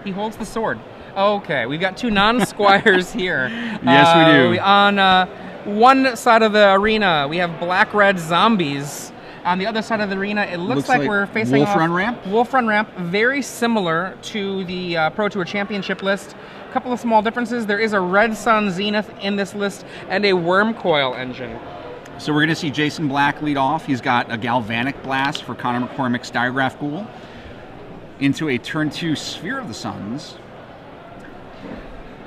He holds the sword. Okay, we've got two non-squires here. Yes, we do. On one side of the arena, we have black-red zombies. On the other side of the arena, it looks like we're facing Wolf Run Ramp? Wolf Run Ramp, very similar to the Pro Tour Championship list. A couple of small differences. There is a Red Sun Zenith in this list and a Worm Coil engine. So we're going to see Jason Black lead off. He's got a Galvanic Blast for Conor McCormack's Diagraph Ghoul into a turn 2 Sphere of the Suns.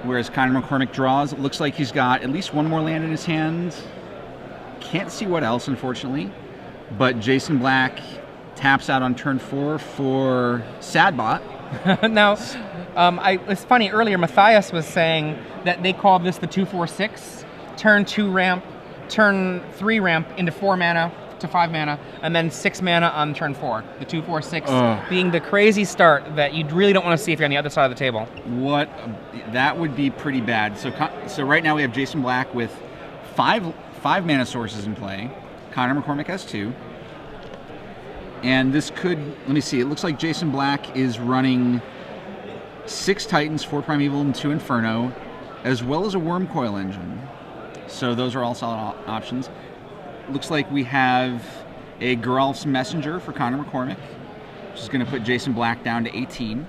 Whereas Conor McCormack draws, it looks like he's got at least one more land in his hand. Can't see what else, unfortunately. But Jason Black taps out on turn 4 for Sadbot. Now, it's funny, earlier Matthias was saying that they called this the 2-4-6, turn 2 ramp, turn 3 ramp into 4 mana to 5 mana, and then 6 mana on turn 4. The 2-4-6 being the crazy start that you really don't want to see if you're on the other side of the table. That would be pretty bad. So right now we have Jason Black with 5 mana sources in play. Conor McCormack has 2. And this could, let me see, it looks like Jason Black is running 6 Titans, 4 Primeval, and 2 Inferno, as well as a Worm Coil engine. So those are all solid options. Looks like we have a Geralf's Messenger for Conor McCormack, which is going to put Jason Black down to 18.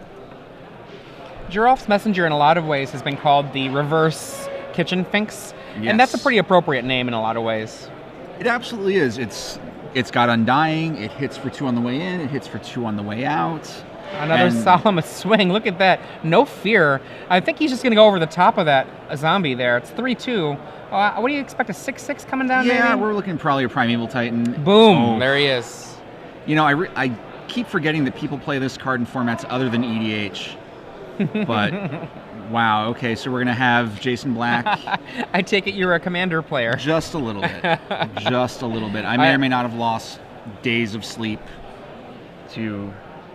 Geralf's Messenger in a lot of ways has been called the reverse Kitchen Finks, Yes. and that's a pretty appropriate name in a lot of ways. It absolutely is. It's got Undying, it hits for 2 on the way in, it hits for 2 on the way out. Another solemn swing. Look at that. No fear. I think he's just going to go over the top of that zombie there. It's 3-2. What do you expect, a 6-6 coming down? Yeah, maybe? we're looking probably a Primeval Titan. Boom. There he is. You know, I keep forgetting that people play this card in formats other than EDH. But, wow, okay, so we're going to have Jason Black. I take it you're a Commander player. Just a little bit. Just a little bit. I may or may not have lost days of sleep to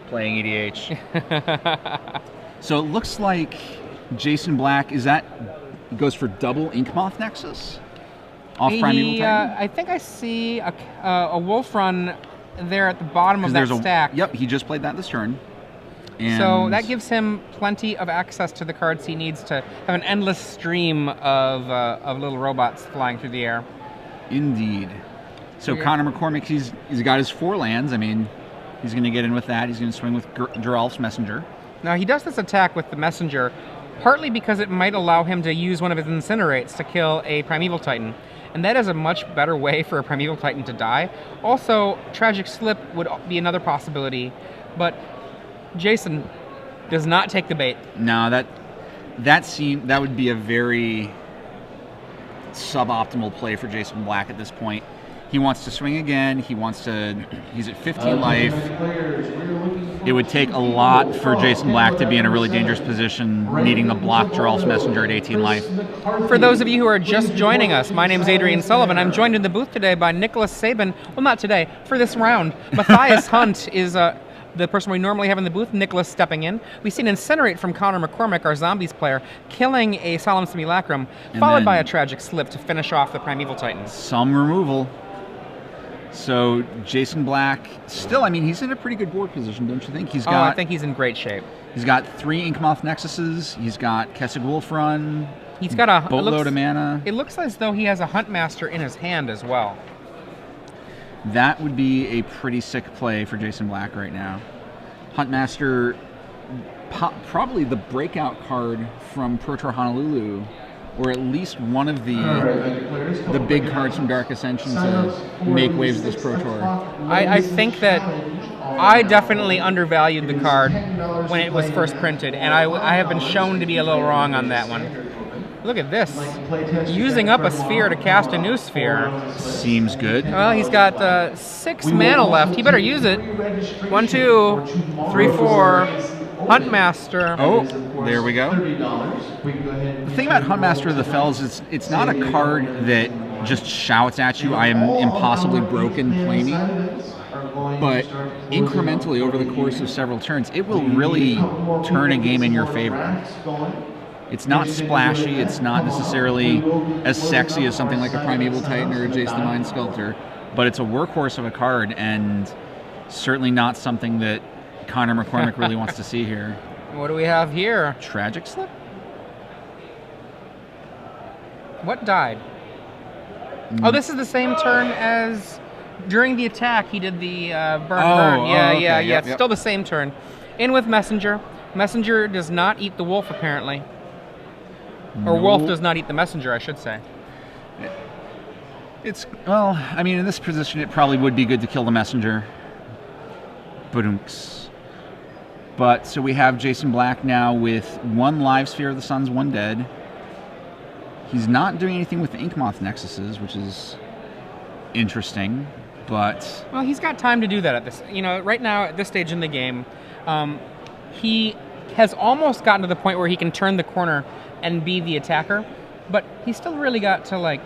playing EDH. So it looks like Jason Black, goes for double Inkmoth Nexus? Off Primeval Titan? I think I see a Wolf Run there at the bottom of that stack. Yep, he just played that this turn. And so that gives him plenty of access to the cards he needs to have an endless stream of little robots flying through the air. Indeed. So Conor McCormack, he's got his 4 lands. I mean, he's going to get in with that. He's going to swing with Geralf's Messenger. Now, he does this attack with the Messenger partly because it might allow him to use one of his Incinerates to kill a Primeval Titan. And that is a much better way for a Primeval Titan to die. Also, Tragic Slip would be another possibility. But Jason does not take the bait. No, that would be a very suboptimal play for Jason Black at this point. He wants to swing again. He's at 15 life. It would take a lot for Jason Black to be in a really dangerous position, needing to block Geralf's Messenger at 18 life. For those of you who are just joining us, my name is Adrian Sullivan. I'm joined in the booth today by Nicholas Sabin. Well, not today, for this round. Matthias Hunt is the person we normally have in the booth, Nicholas stepping in. We've seen Incinerate from Conor McCormack, our Zombies player, killing a Solemn Simulacrum, followed by a Tragic Slip to finish off the Primeval Titans. Some removal. So Jason Black, still, I mean, he's in a pretty good board position, don't you think? I think he's in great shape. He's got 3 Inkmoth Nexuses. He's got Kessig Wolf Run. He's got a boatload of mana. It looks as though he has a Huntmaster in his hand as well. That would be a pretty sick play for Jason Black right now. Huntmaster, probably the breakout card from Pro Tour Honolulu, or at least one of the big cards from Dark Ascension to make waves this Pro Tour. I think that I definitely undervalued the card when it was first printed, and I have been shown to be a little wrong on that one. Look at this. Using up a sphere to cast a new sphere. Seems good. Well, he's got 6 mana left. He better use it. 1, 2, 3, 4. Huntmaster. Oh, there we go. The thing about Huntmaster of the Fells is it's not a card that just shouts at you, I am impossibly broken, play me. But incrementally over the course of several turns, it will really turn a game in your favor. It's not splashy, it's not necessarily as sexy as something like a Primeval Titan or a Jace the Mind Sculptor, but it's a workhorse of a card, and certainly not something that Conor McCormack really wants to see here. What do we have here? Tragic Slip? What died? Oh, this is the same turn as during the attack. He did the burn. Yeah, okay. yeah. Yep, It's still the same turn. In with Messenger. Messenger does not eat the wolf, apparently. Or wolf does not eat the messenger, I should say. Well, I mean, in this position, it probably would be good to kill the messenger. Badunks. But, so we have Jason Black now with 1 live Sphere of the Suns, 1 dead. He's not doing anything with the Inkmoth Nexuses, which is interesting, but... Well, he's got time to do that at this... right now, at this stage in the game, he has almost gotten to the point where he can turn the corner and be the attacker, but he's still really got to,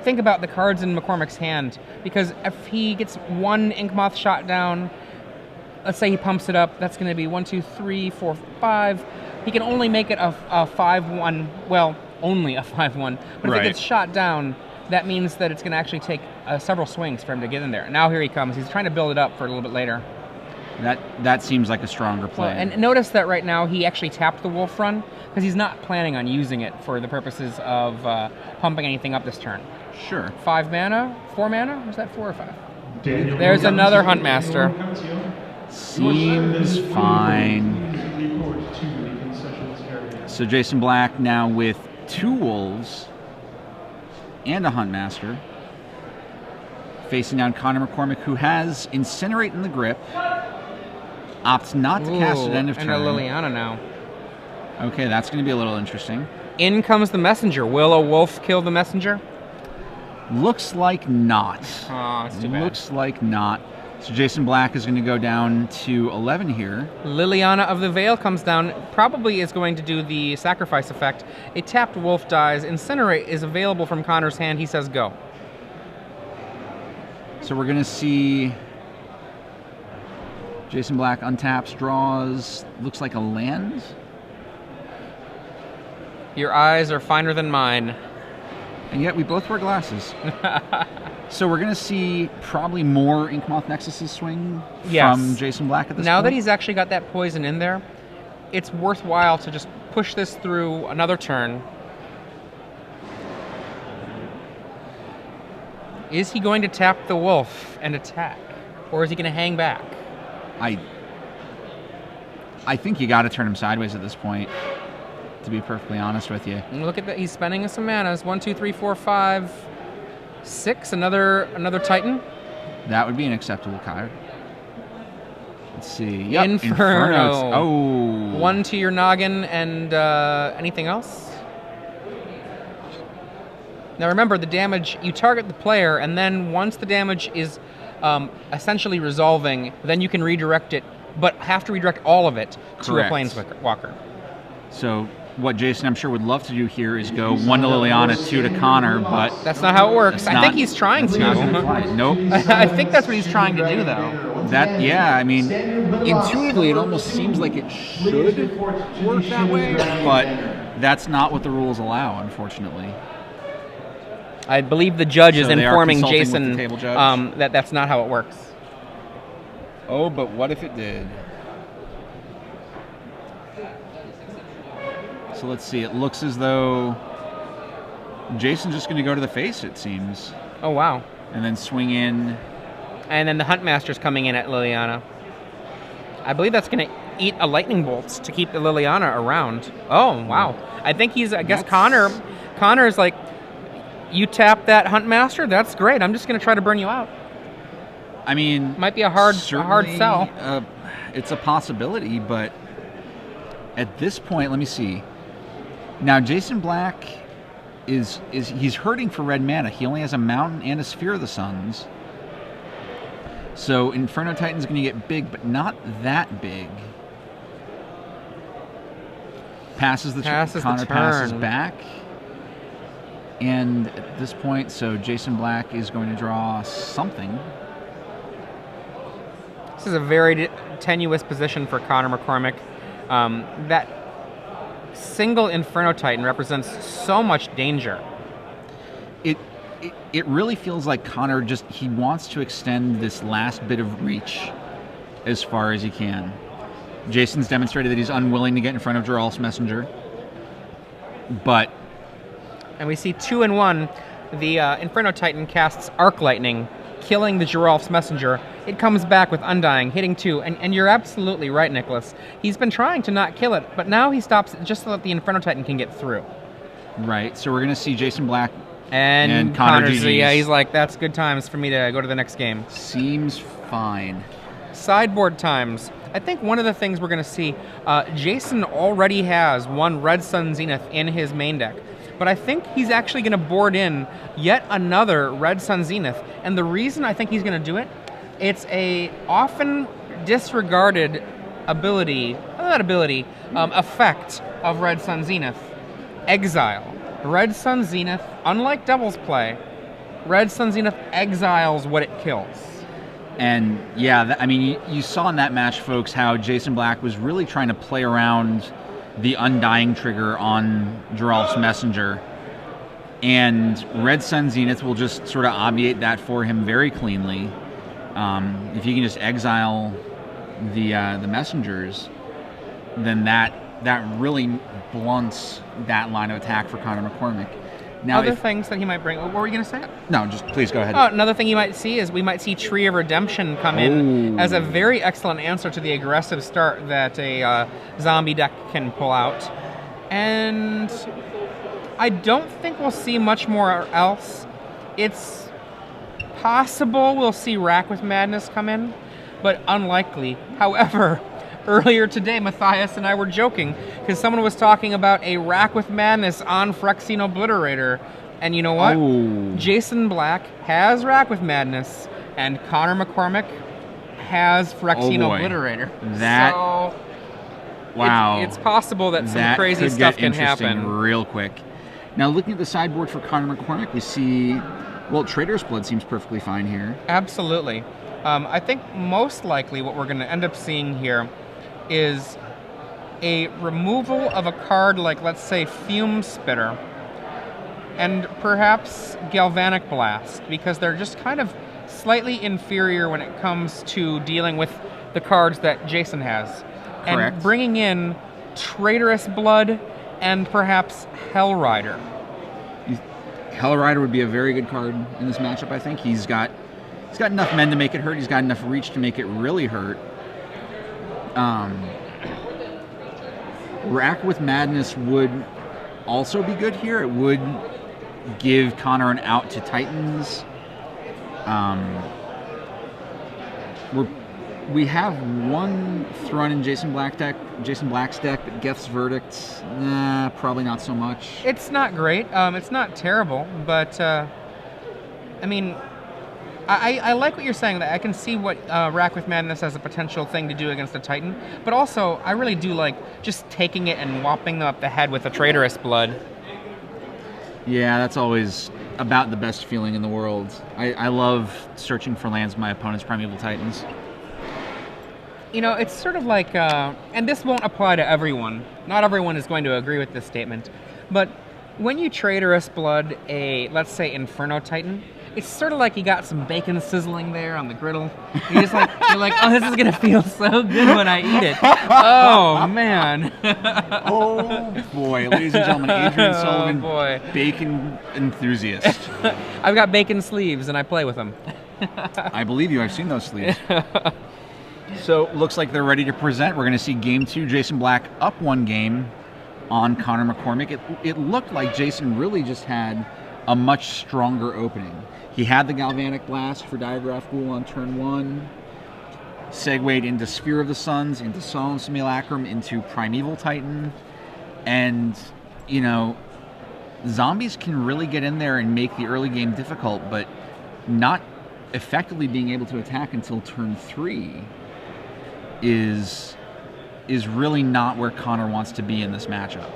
think about the cards in McCormack's hand, because if he gets 1 Inkmoth shot down, let's say he pumps it up, that's going to be 1, 2, 3, 4, 5. He can only make it a 5-1, well, only a 5-1, but if it gets shot down, that means that it's going to actually take several swings for him to get in there. Now here he comes. He's trying to build it up for a little bit later. That seems like a stronger play. Well, and notice that right now he actually tapped the wolf run, because he's not planning on using it for the purposes of pumping anything up this turn. Sure. 5 mana? 4 mana? Was that 4 or 5? There's another Huntmaster. Seems fine. So Jason Black now with 2 wolves and a Huntmaster, facing down Conor McCormack, who has Incinerate in the grip, opts not to cast at end of turn. And a Liliana now. Okay, that's going to be a little interesting. In comes the messenger. Will a wolf kill the messenger? Looks like not. Oh, it's too bad. Looks like not. So Jason Black is going to go down to 11 here. Liliana of the Veil comes down, probably is going to do the sacrifice effect. A tapped wolf dies. Incinerate is available from Conor's hand. He says go. So we're going to see Jason Black untaps, draws, looks like a land. Your eyes are finer than mine. And yet we both wear glasses. So we're going to see probably more Inkmoth Nexuses swing from Jason Black at this point. Now that he's actually got that poison in there, it's worthwhile to just push this through another turn. Is he going to tap the wolf and attack? Or is he going to hang back? I think you got to turn him sideways at this point, to be perfectly honest with you. And look at that. He's spending some manas. 1, 2, 3, 4, 5, 6. Another Titan. That would be an acceptable card. Let's see. Yep, Inferno. Oh. 1 to your noggin and anything else? Now remember, the damage, you target the player, and then once the damage is essentially resolving, then you can redirect it, but have to redirect all of it to a Planeswalker. So what Jason, I'm sure, would love to do here is go 1 to Liliana, 2 to Connor, but... That's not how it works. I think he's trying to. Nope. I think that's what he's trying to do, though. Yeah, I mean, intuitively it almost seems like it should work that way, but that's not what the rules allow, unfortunately. I believe the judge is informing Jason that that's not how it works. Oh, but what if it did? So let's see. It looks as though Jason's just going to go to the face, it seems. Oh, wow. And then swing in. And then the Huntmaster's coming in at Liliana. I believe that's going to eat a lightning bolt to keep the Liliana around. Oh, wow. I think I guess Connor's like, you tap that Huntmaster? That's great. I'm just going to try to burn you out. I mean... Might be a hard sell. It's a possibility, but at this point, let me see. Now, Jason Black he's hurting for red mana. He only has a Mountain and a Sphere of the Suns. So Inferno Titan's going to get big, but not that big. Passes the turn. Conor passes back. And at this point, so Jason Black is going to draw something. This is a very tenuous position for Conor McCormack. That single Inferno Titan represents so much danger. It really feels like Conor he wants to extend this last bit of reach as far as he can. Jason's demonstrated that he's unwilling to get in front of Geralf's Messenger. But... And we see 2 and 1. The Inferno Titan casts Arc Lightning, killing the Geralf's Messenger. It comes back with Undying, hitting 2. And you're absolutely right, Nicholas. He's been trying to not kill it, but now he stops just so that the Inferno Titan can get through. Right, so we're going to see Jason Black and Conor GG's. Yeah, he's like, that's good times for me to go to the next game. Seems fine. Sideboard times. I think one of the things we're going to see, Jason already has 1 Red Sun Zenith in his main deck. But I think he's actually going to board in yet another Red Sun Zenith. And the reason I think he's going to do it, it's a often disregarded effect of Red Sun Zenith. Exile. Red Sun Zenith, unlike Devil's Play, Red Sun Zenith exiles what it kills. And yeah, I mean, you saw in that match, folks, how Jason Black was really trying to play around the Undying trigger on Geralf's Messenger. And Red Sun Zenith will just sort of obviate that for him very cleanly. If you can just exile the messengers, then that really blunts that line of attack for Conor McCormack. Now, other things that he might bring. What were you going to say? No, just please go ahead. Oh, another thing you might see is we might see Tree of Redemption come in as a very excellent answer to the aggressive start that a zombie deck can pull out. And I don't think we'll see much more else. It's possible we'll see Rack with Madness come in, but unlikely. However, earlier today, Matthias and I were joking because someone was talking about a Rack with Madness on Phyrexian Obliterator. And you know what? Jason Black has Rack with Madness, and Conor McCormack has Phyrexian Obliterator. Wow. It's possible that some crazy stuff can happen real quick. Now, looking at the sideboard for Conor McCormack, we see, well, Traitorous Blood seems perfectly fine here. Absolutely. I think most likely what we're going to end up seeing here is a removal of a card like, let's say, Fume Spitter and perhaps Galvanic Blast, because they're just kind of slightly inferior when it comes to dealing with the cards that Jason has. Correct. And bringing in Traitorous Blood and perhaps Hellrider. Hellrider would be a very good card in this matchup, I think. He's got enough men to make it hurt. He's got enough reach to make it really hurt. Rack with Madness would also be good here. It would give Conor an out to Titans. We have 1 Thrun in Jason Black's deck, but Geth's Verdict, probably not so much. It's not great. It's not terrible, but I mean, I like what you're saying. That I can see what Rack with Madness as a potential thing to do against a Titan, but also I really do like just taking it and whopping them up the head with a Traitorous Blood. Yeah, that's always about the best feeling in the world. I love searching for lands of my opponent's Primeval Titans. You know, it's sort of like, and this won't apply to everyone. Not everyone is going to agree with this statement, but when you Traitorous Blood a, let's say, Inferno Titan, it's sort of like you got some bacon sizzling there on the griddle. You're just like, oh, this is gonna feel so good when I eat it. Oh man. Oh boy, ladies and gentlemen, Adrian Sullivan, bacon enthusiast. I've got bacon sleeves and I play with them. I believe you. I've seen those sleeves. So looks like they're ready to present. We're going to see Game 2, Jason Black up 1 game on Conor McCormack. It looked like Jason really just had a much stronger opening. He had the Galvanic Blast for Diagraph Ghoul on turn 1, segued into Sphere of the Suns, into Solemn Simulacrum, into Primeval Titan, and, you know, zombies can really get in there and make the early game difficult, but not effectively being able to attack until turn 3 is really not where Conor wants to be in this matchup.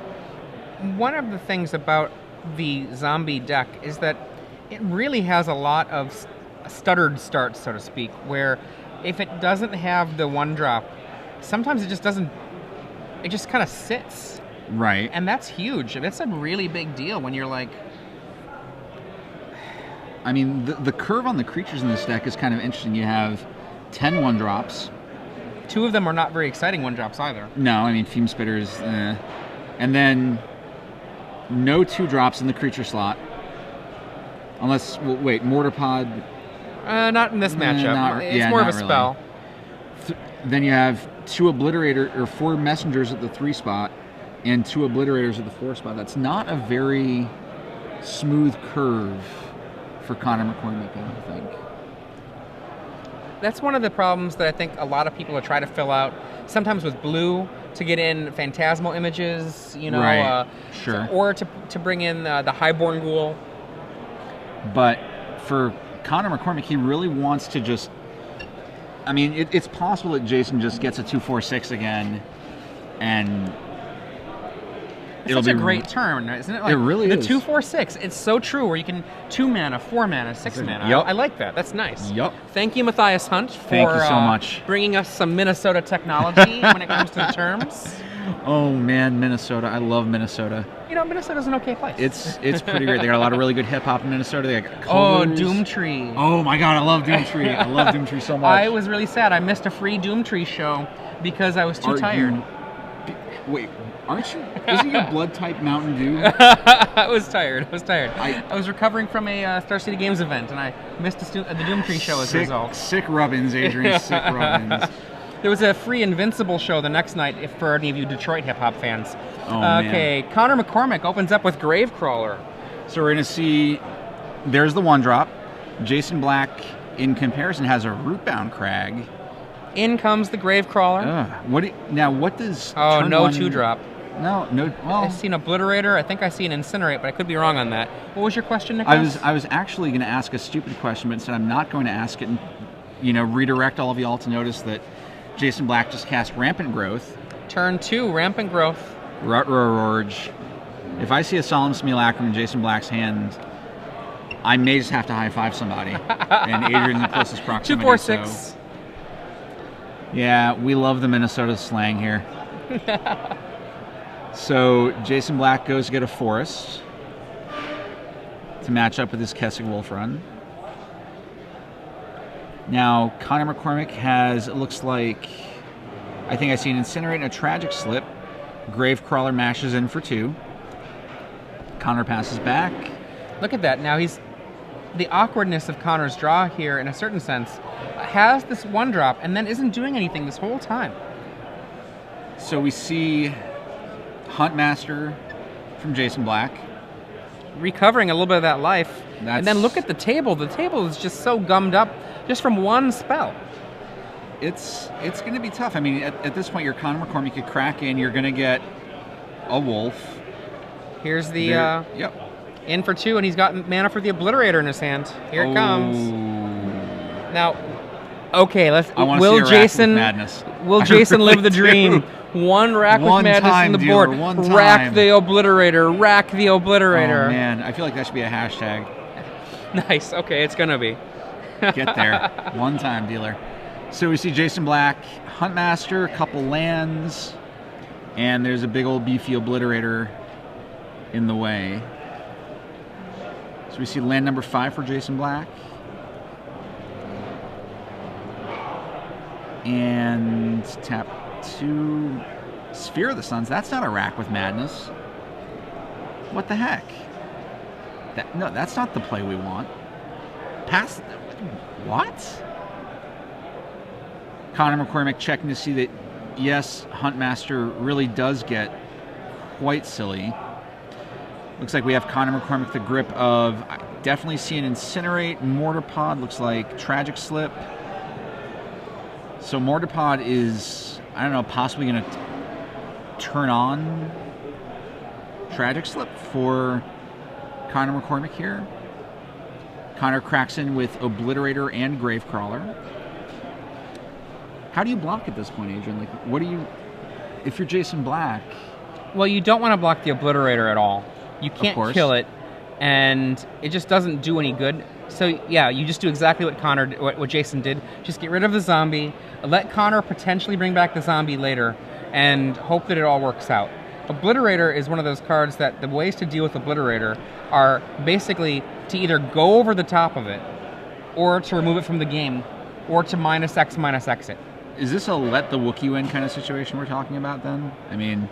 One of the things about the zombie deck is that it really has a lot of stuttered starts, so to speak, where if it doesn't have the 1-drop, sometimes it just doesn't, it just kind of sits. Right. And that's huge. And it's a really big deal when you're like... I mean, the curve on the creatures in this deck is kind of interesting. You have 10 1-drops, 2 of them are not very exciting 1-drops either. No, I mean, Fume Spitters. And then no 2-drops in the creature slot. Unless, well, wait, Mortarpod. Not in this matchup. It's more of a spell. Then you have 2 Obliterator, or 4 Messengers at the 3 spot, and 2 Obliterators at the 4 spot. That's not a very smooth curve for Conor McCormack, I don't think. That's one of the problems that I think a lot of people are trying to fill out, sometimes with blue, to get in phantasmal images, you know, right. Sure. or to bring in the Highborn Ghoul. But for Conor McCormack, he really wants to just... I mean, it's possible that Jason just gets a 2/4/6 again, and it's such a great turn, isn't it? Like, it really is. The 2/4/6. It's so true. Where you can 2 mana, 4 mana, 6 mana. Yep. I like that. That's nice. Yep. Thank you, Matthias Hunt, for Thank you so much. Bringing us some Minnesota technology when it comes to the terms. Oh man, Minnesota! I love Minnesota. You know, Minnesota's an okay place. It's pretty great. They got a lot of really good hip hop in Minnesota. They got covers. Doomtree. Oh my God, I love Doomtree. I love Doomtree so much. I was really sad. I missed a free Doomtree show because I was too tired. Wait, aren't you? Isn't your blood type Mountain Dew? I was tired. I was recovering from a Star City Games event, and I missed the Doomtree show as a result. Sick rubbins, Adrian. Sick rubbins. There was a free Invincible show the next night, if for any of you Detroit hip hop fans. Oh, okay, man. Conor McCormack opens up with Gravecrawler. So we're going to see, there's the 1-drop. Jason Black, in comparison, has a Rootbound Crag. In comes the Gravecrawler. What does... Oh, no 2-drop. No, well... I see an Obliterator. I think I see an Incinerate, but I could be wrong on that. What was your question, Nicholas? I was actually going to ask a stupid question, but instead I'm not going to ask it and, redirect all of y'all to notice that Jason Black just cast Rampant Growth. Turn 2, Rampant Growth. Rut-Roar-Orge. If I see a Solemn Simulacrum in Jason Black's hand, I may just have to high-five somebody. And Adrian's in closest proximity. 2/4/6. So. Yeah, we love the Minnesota slang here. So Jason Black goes to get a Forest to match up with his Kessig Wolf Run. Now, Conor McCormack has, it looks like, I think I see an Incinerate and a Tragic Slip. Gravecrawler mashes in for 2. Conor passes back. Look at that. Now the awkwardness of Conor's draw here, in a certain sense, has this 1-drop and then isn't doing anything this whole time. So we see Huntmaster from Jason Black. Recovering a little bit of that life. And then look at the table. The table is just so gummed up just from 1 spell. It's going to be tough. I mean, at this point, you're Conor McCormack. You could crack in. You're going to get a Wolf. Here's the... In for 2, and he's got mana for the Obliterator in his hand. Here it comes. Now, okay, will Jason live the dream? One Rack with Madness on the board. Rack the Obliterator. Rack the Obliterator. Oh, man. I feel like that should be a hashtag. Nice. Okay, it's going to be. Get there. One time, dealer. So we see Jason Black, Huntmaster, a couple lands, and there's a big old beefy Obliterator in the way. So we see land number 5 for Jason Black. And tap 2 Sphere of the Suns. That's not a Rack with Madness. What the heck? No, that's not the play we want. Pass. What? Conor McCormack checking to see that, yes, Huntmaster really does get quite silly. Looks like we have Conor McCormack the grip of, I definitely see an Incinerate, Mortarpod, looks like Tragic Slip. So Mortarpod is, I don't know, possibly going to turn on Tragic Slip for Conor McCormack here. Conor cracks in with Obliterator and Gravecrawler. How do you block at this point, Adrian? Like, what do you, if you're Jason Black? Well, you don't want to block the Obliterator at all. You can't kill it, and it just doesn't do any good. So yeah, you just do exactly what Jason did. Just get rid of the zombie, let Conor potentially bring back the zombie later, and hope that it all works out. Obliterator is one of those cards that the ways to deal with Obliterator are basically to either go over the top of it, or to remove it from the game, or to -X it. is this a let the Wookiee win kind of situation we're talking about then? I mean,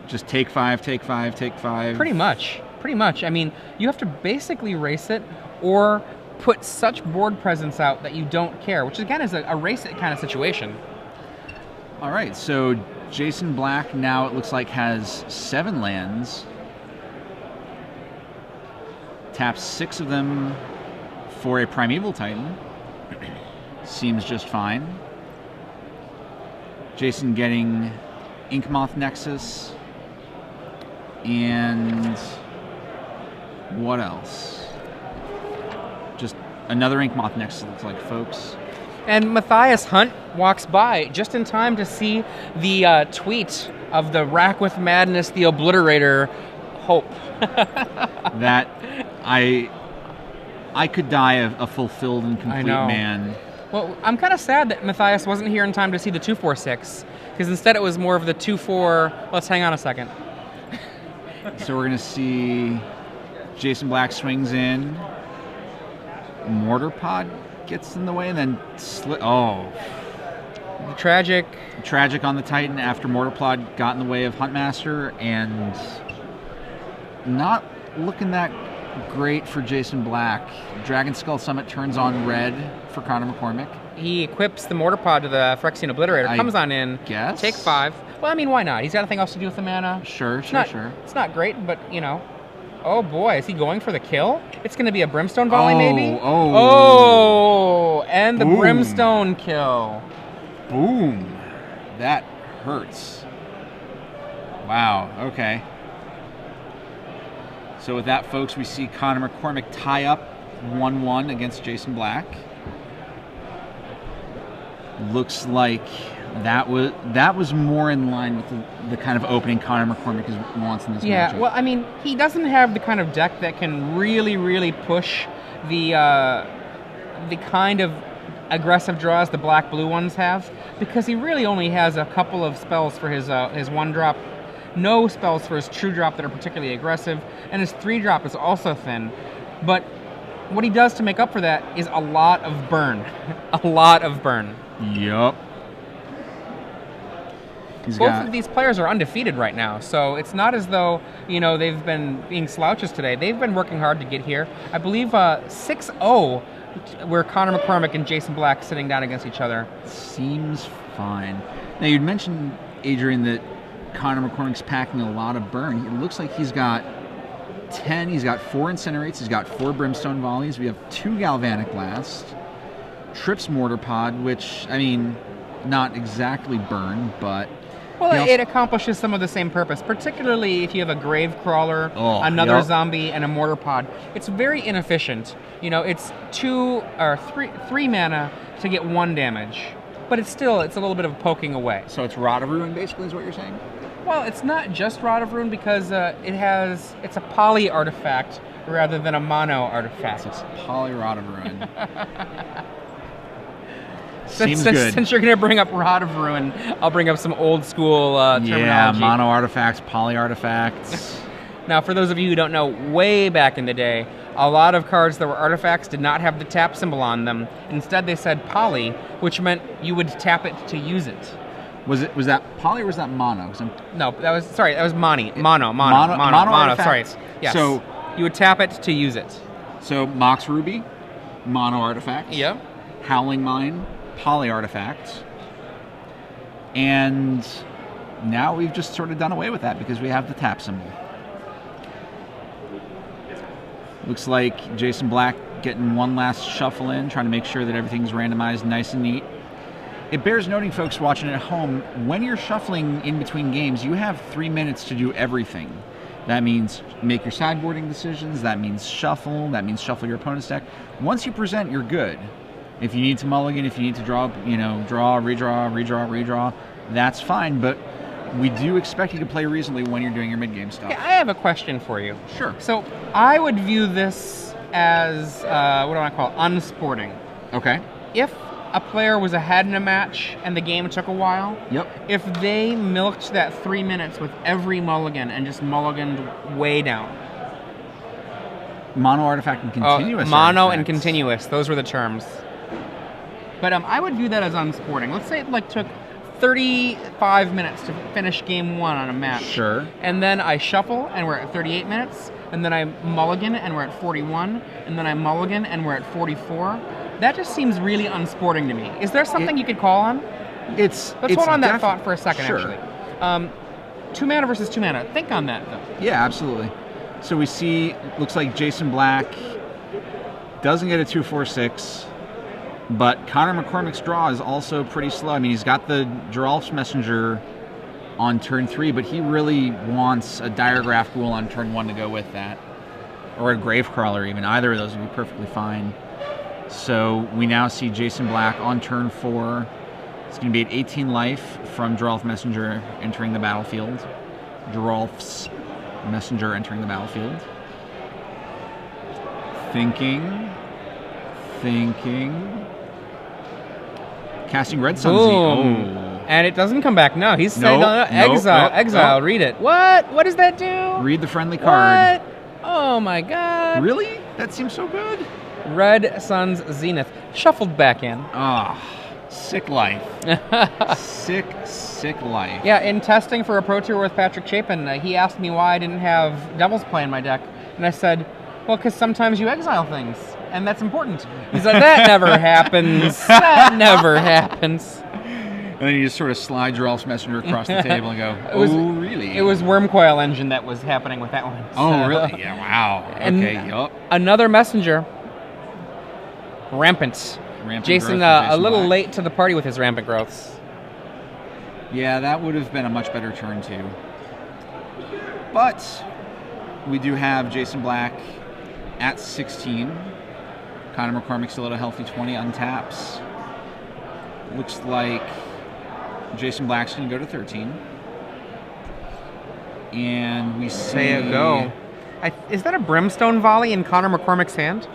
just take 5, take 5, take 5. Pretty much. I mean, you have to basically race it or put such board presence out that you don't care, which again is a race it kind of situation. All right, so Jason Black now it looks like has 7 lands. Taps 6 of them for a Primeval Titan. Seems just fine. Jason getting Inkmoth Nexus. And what else? Just another Inkmoth Nexus, it looks like, folks. And Matthias Hunt walks by just in time to see the tweet of the Rack with Madness, the Obliterator hope. That I could die a fulfilled and complete man. Well, I'm kind of sad that Matthias wasn't here in time to see the 2-4-6, because instead it was more of the 2-4. Let's hang on a second. So we're going to see Jason Black swings in. Mortar Pod gets in the way, and then Tragic on the Titan after Mortar Pod got in the way of Huntmaster, and not looking that great for Jason Black. Dragon Skull Summit turns on red for Conor McCormack. He equips the Mortar Pod to the Phyrexian Obliterator, comes on in, guess? take 5. Well, I mean, why not? He's got nothing else to do with the mana. Sure. It's not great, but, you know. Oh, boy, is he going for the kill? It's going to be a Brimstone Volley, maybe? And the Boom. Brimstone kill. Boom. That hurts. Wow, okay. So with that, folks, we see Conor McCormack tie up 1-1 against Jason Black. Looks like that was more in line with the kind of opening Conor McCormack wants in this matchup. Yeah, well, I mean, he doesn't have the kind of deck that can really, really push the kind of aggressive draws the black-blue ones have, because he really only has a couple of spells for his 1-drop, no spells for his 2-drop that are particularly aggressive, and his 3-drop is also thin. But what he does to make up for that is a lot of burn. A lot of burn. Yup. Both of these players are undefeated right now, so it's not as though, you know, they've been being slouches today. They've been working hard to get here. I believe 6-0 were Conor McCormack and Jason Black sitting down against each other. Seems fine. Now, you'd mentioned, Adrian, that Conor McCormack's packing a lot of burn. It looks like he's got 10, he's got 4 Incinerates, he's got 4 Brimstone Volleys, we have 2 Galvanic Blast, Trips Mortar Pod, which, I mean, not exactly burn, but... Well, it accomplishes some of the same purpose, particularly if you have a Grave Crawler, another zombie, and a Mortar Pod. It's very inefficient. You know, it's 3 mana to get 1 damage, but it's a little bit of poking away. So it's Rod of Ruin, basically, is what you're saying? Well, it's not just Rod of Ruin, because it's a poly artifact rather than a mono artifact. So it's poly Rod of Ruin. Since you're going to bring up Rod of Ruin, I'll bring up some old school terminology. Yeah, mono artifacts, poly artifacts. Now, for those of you who don't know, way back in the day, a lot of cards that were artifacts did not have the tap symbol on them. Instead, they said poly, which meant you would tap it to use it. Was that poly or was that mono? No, that was mono. Sorry. Yes. So you would tap it to use it. So Mox Ruby, mono artifact. Yep. Howling Mine, poly artifact. And now we've just sort of done away with that because we have the tap symbol. Looks like Jason Black getting one last shuffle in, trying to make sure that everything's randomized nice and neat. It bears noting, folks watching at home, when you're shuffling in between games, you have 3 minutes to do everything. That means make your sideboarding decisions, that means shuffle your opponent's deck. Once you present, you're good. If you need to mulligan, if you need to draw, redraw, that's fine, but we do expect you to play reasonably when you're doing your mid-game stuff. Okay, I have a question for you. Sure. So I would view this as, what do I call it, unsporting. Okay. If a player was ahead in a match and the game took a while, if they milked that 3 minutes with every mulligan and just mulliganed way down. Mono artifact and continuous mono artifacts. And continuous, those were the terms. But I would view that as unsporting. Let's say it like took 35 minutes to finish game 1 on a match. Sure. And then I shuffle, and we're at 38 minutes. And then I mulligan, and we're at 41. And then I mulligan, and we're at 44. That just seems really unsporting to me. Is there something you could call on? Let's hold on that thought for a second, sure. actually. 2 mana versus 2 mana. Think on that, though. Yeah, absolutely. So we see, looks like Jason Black doesn't get a 2/4/6, but Conor McCormack's draw is also pretty slow. I mean, he's got the Geralf's Messenger on turn 3, but he really wants a Diregraph Ghoul on turn 1 to go with that. Or a Gravecrawler even. Either of those would be perfectly fine. So we now see Jason Black on turn 4. It's going to be at 18 life from Geralf's Messenger entering the battlefield. Geralf's Messenger entering the battlefield. Thinking. Casting Red Sun. Boom. And it doesn't come back. No, he's saying exile. Exile. Read it. What? What does that do? Read the friendly card. What? Oh my god. Really? That seems so good. Red Sun's Zenith. Shuffled back in. Ah, sick life. Sick life. Yeah, in testing for a Pro Tour with Patrick Chapin, he asked me why I didn't have Devil's Play in my deck. And I said, well, because sometimes you exile things, and that's important. He's like, that never happens. That never happens. And then you just sort of slide Geralf's Messenger across the table and go, really? It was Wormcoil Engine that was happening with that one. Oh, really? Yeah, wow. Okay, yup. Another Messenger. Rampant. Jason, a little Black. late to the party with his Rampant Growths. Yeah, that would have been a much better turn, too. But we do have Jason Black at 16. Conor McCormack still at a healthy 20, untaps. Looks like Jason Black's going to go to 13. And we see... Say it go. Is that a Brimstone Volley in Conor McCormack's hand?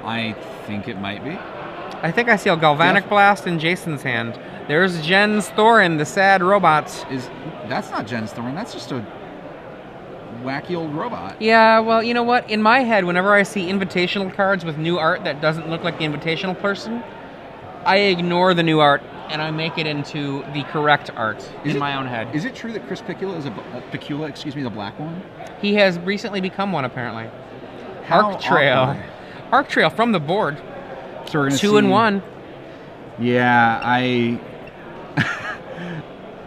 I think it might be. I think I see a Galvanic Blast in Jason's hand. There's Jen's Thorin, the sad robot. That's not Jen's Thorin, that's just a wacky old robot. Yeah, well, you know what? In my head, whenever I see invitational cards with new art that doesn't look like the invitational person, I ignore the new art and I make it into the correct art in my own head. Is it true that Chris Picula is the black one? He has recently become one, apparently. How Arc Trail. awkward. Arc Trail from the board. So we're gonna 2 and 1. Yeah,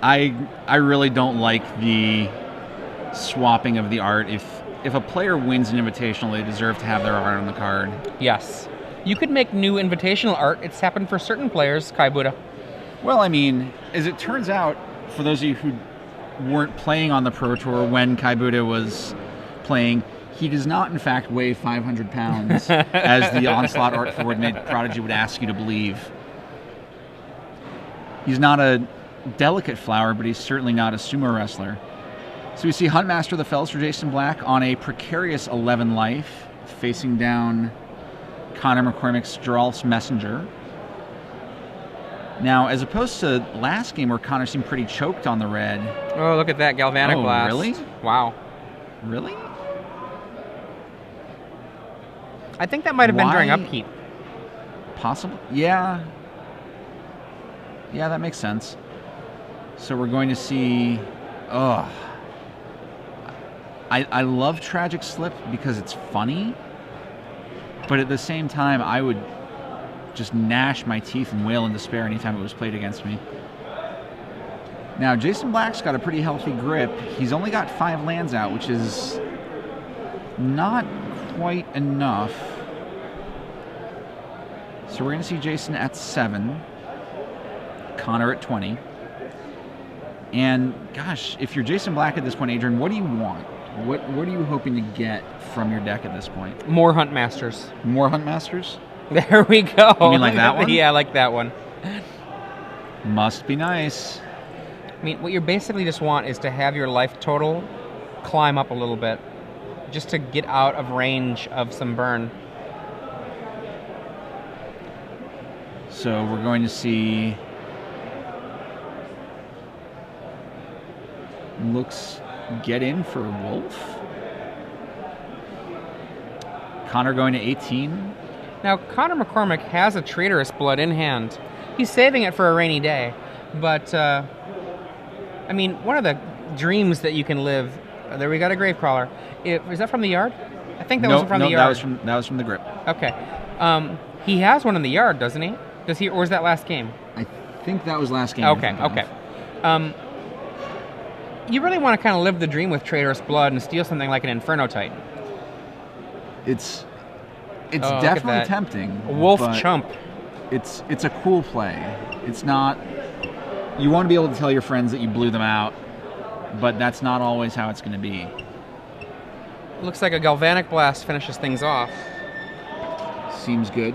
I really don't like the swapping of the art. If a player wins an invitational, they deserve to have their art on the card. Yes. You could make new invitational art. It's happened for certain players, Kai Buddha. Well, I mean, as it turns out, for those of you who weren't playing on the Pro Tour when Kai Buddha was playing, he does not, in fact, weigh 500 pounds, as the Onslaught art forward mid Prodigy would ask you to believe. He's not a delicate flower, but he's certainly not a sumo wrestler. So we see Huntmaster of the Fells for Jason Black on a precarious 11 life, facing down Conor McCormack's Geralf's Messenger. Now, as opposed to last game where Conor seemed pretty choked on the red. Oh, look at that Galvanic Blast. Really? Wow. Really? I think that might have been during upkeep. Possible? Yeah. Yeah, that makes sense. So we're going to see... Oh. I love Tragic Slip because it's funny, but at the same time, I would just gnash my teeth and wail in despair anytime it was played against me. Now, Jason Black's got a pretty healthy grip. He's only got 5 lands out, which is not quite enough. So we're going to see Jason at 7, Conor at 20. And gosh, if you're Jason Black at this point, Adrian, what do you want? What are you hoping to get from your deck at this point? More Huntmasters. More Huntmasters? There we go. You mean like that one? Yeah, I like that one. Must be nice. I mean, what you basically just want is to have your life total climb up a little bit, just to get out of range of some burn. So we're going to see... Looks get in for Wolf. Conor going to 18. Now, Conor McCormack has a Traitorous Blood in hand. He's saving it for a rainy day. But, I mean, one of the dreams that you can live... there we got a Gravecrawler. Is that from the yard? I think that was from the yard. That was from the grip. Okay. He has one in the yard, doesn't he? Does he, or was that last game? I think that was last game. Okay, okay. You really want to kind of live the dream with Traitorous Blood and steal something like an Inferno Titan. It's definitely tempting. Wolf Chump. It's a cool play. It's not... You want to be able to tell your friends that you blew them out, but that's not always how it's going to be. Looks like a Galvanic Blast finishes things off. Seems good.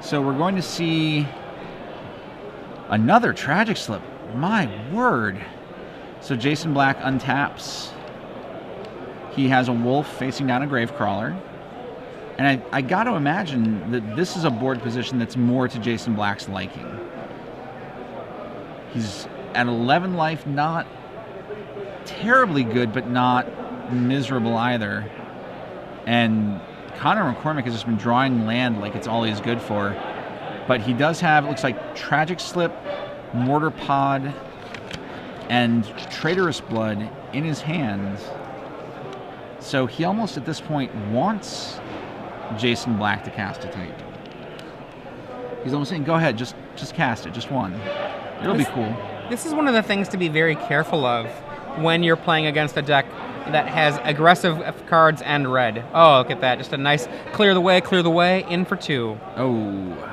So we're going to see another Tragic Slip. My word. So Jason Black untaps. He has a wolf facing down a Gravecrawler. And I got to imagine that this is a board position that's more to Jason Black's liking. He's at 11 life, not terribly good, but not miserable either. And Conor McCormack has just been drawing land like it's all he's good for. But he does have, it looks like, Tragic Slip, Mortar Pod, and Traitorous Blood in his hand. So he almost, at this point, wants Jason Black to cast a Titan. He's almost saying, go ahead, just cast it, just one. It'll be cool. This is one of the things to be very careful of when you're playing against a deck that has aggressive cards and red. Oh, look at that. Just a nice clear the way, in for 2. Oh.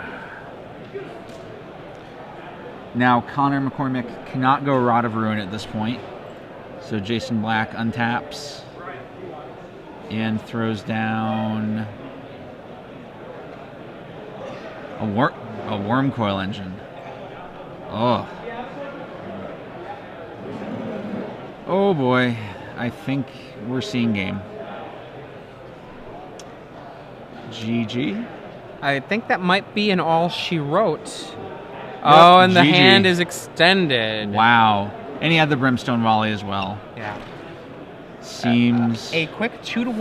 Now, Conor McCormack cannot go Rod of Ruin at this point. So Jason Black untaps and throws down a Worm Coil Engine. Oh. Oh boy. I think we're seeing game. GG. I think that might be an all she wrote. Oh, and the GG. hand is extended. Wow. And he had the Brimstone Volley as well. Yeah. Seems... A quick 2-1.